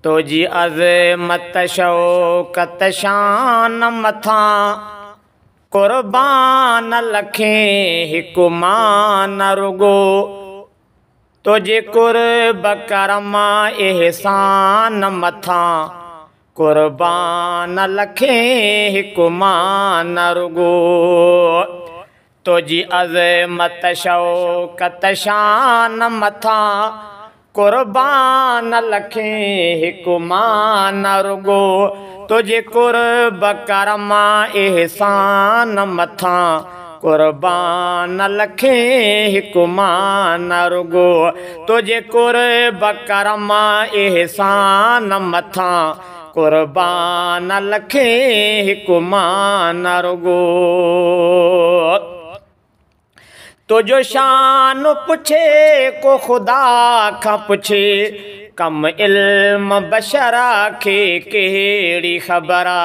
तुझी अज़मत शौकत शान मथा कुर्बान लखें हिकु मान रुगो तुझे कुर्ब करम एहसान मथा कुर्बान लखें हिकु मान रुगो तुझी अज़मत शौकत शान मथा कुर्बान लखें हिकु मान रुगो तुझे कुर्ब करम एहसान मथा कुर्बान लखें हिकु मान रुगो तुझे कुर्ब करम एहसान मथा कुर्बान लखें हिकु मान रुगो तुझो शान पुछे को खुदा का पुछे कम इल्म बशरा के केड़ी खबरा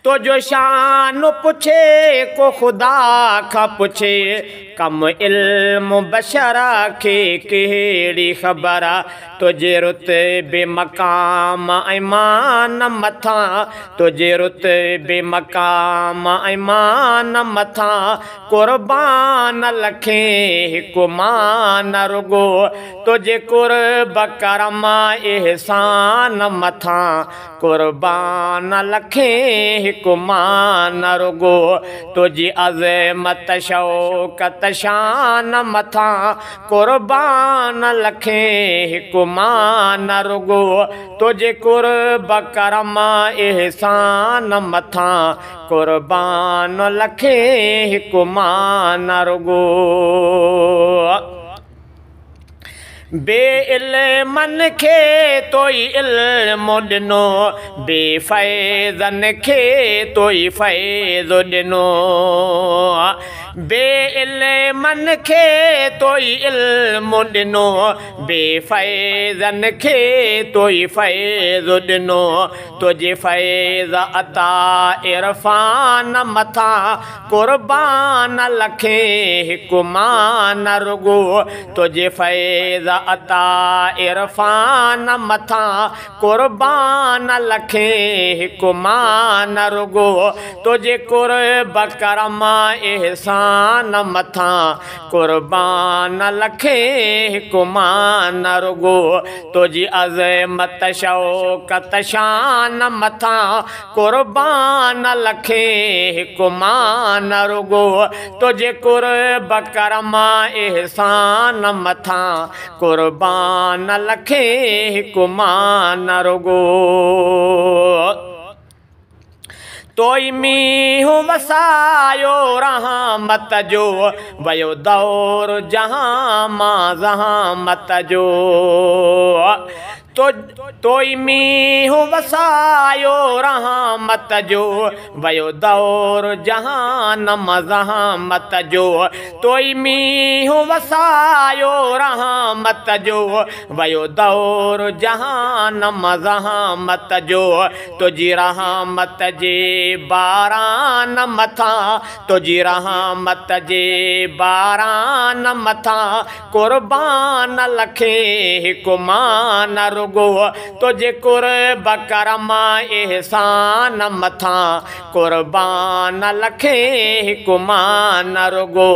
तुझो शान पुछे को खुदा का पुछे कम इल्म बशरा के केड़ी खबरा तुझे रुतबे मकाम ईमान मथा तुझे रुतबे मकाम ईमान मथा कुर्बान लखें हिकु मान रुगो तुझे कुर्ब करम एहसान मथा कुर्बान लखें हिकु मान रुगो तुझी अज़मत शौकत शान मथा कुर्बान लखें हिकु मान रुगो तुझे कुर्ब करम एहसान मथा कुर्बान लखें हिकु मान रुगो बेइल्मन के तोई इल्म ॾिनो बेफ़ैज़न के तोई फ़ैज़ ॾिनो बेइल्मन के तोई इल्म ॾिनो बेफ़ैज़न के तोई फ़ैज़ ॾिनो तुझे फ़ैज़ अता इरफ़ान मथा कुर्बान लखें हिकु मान रुगो तुझे फ़ैज़ अता इरफ़ान मथा कुर्बान लखें हिकु मान रुगो तुझे कुर्ब करम एहसान मथा कुर्बान लखें हिकु मान रुगो तुझी अज़मत शौकत शान मथा कुर्बान लखें हिकु मान रुगो तुझे कुर्ब करम एहसान मथा कुर्बान लखें हिकु मान रुगो तोई मींहुं वसायो रहमत जो वयो दौर जहां मां ज़हामत जो तोई मींहुं वसायो रहमत जो वयो दौर जहान मज़हामत जो तोई मींहुं वसायो रहमत जो वयो दौर जहान मज़हामत जो तुझी रहमत जे बारान मथा तुझी रहमत जे बारान मथा कुर्बान लखें हिकु मान रुगो तुझे कुर्ब करम एहसान मथा कुर्बान लखें हिकु मान रुगो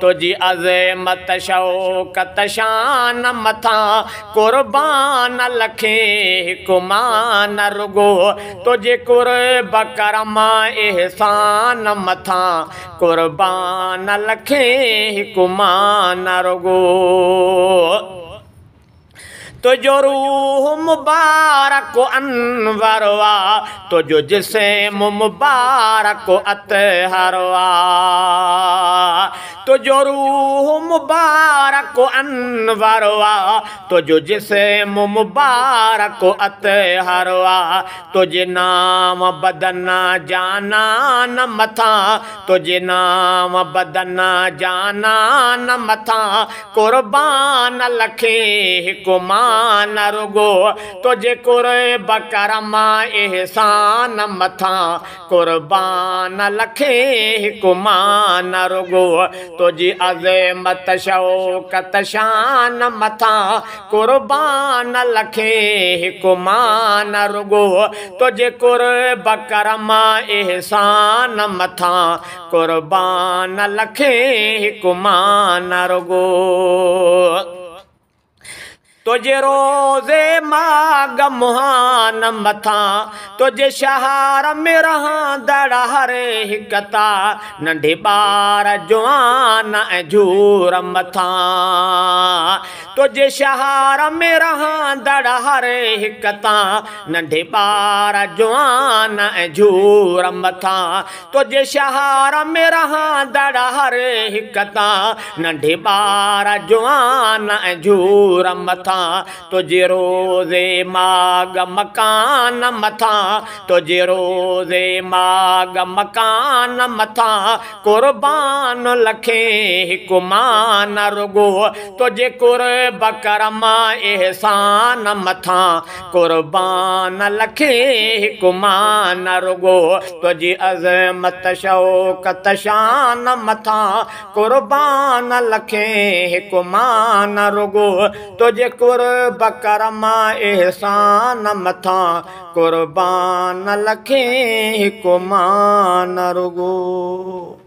तुझी अज़मत शौकत शान मथा कुर्बान लखें हिकु मान रुगो तुझे कुर्ब करम एहसान मथा कुर्बान लखें हिकु मान रुगो तुझो रूह मुबारक अनवरवा तुझो जिस्म मुबारक अतहरवा तुझो रूह मुबारक अनवरवा तुझो जिस्म मुबारक अतहरवा तुझे नाम बदना जानान मथा तुझे नाम बदना जानान मथा कुर्बान लखें हिकु मान मान रुगो तुझे कुर्ब करम एहसान मथा कुर्बान लखे हिकुमान रुगो तुझी अज़मत शौकत शान मथा कुर्बान लखे हिकुमान रुगो तुझे कुर्ब करम एहसान मथा कुर्बान लखे हिकुमान रुगो तुझे रोज़े माग मुहान मथा तुझे शहार में रहंदड़ हर हिकता नंढे ॿार जवान झूर मथा तुझे शहार में रहंदड़ हर हिकता नंढे ॿार जवान झूर मथा तुझे शहार में रहंदड़ हर हिकता नंढे ॿार जवान झूर मथा तुझे रोज़े माग मकान मथा तुझे रोज़े माग मकान मथा कुर्बान लखे हिकुमान रुगो तुझे कुर्ब करम एहसान मथा कुर्बान लखे हिकुमान रुगो तुझी अज़मत शौकत शान मथा कुर्बान लखे हिकुमान रुगो तुझे कुर्ब करम एहसान मथा कुर्बान लखे हिकुमान रुगो।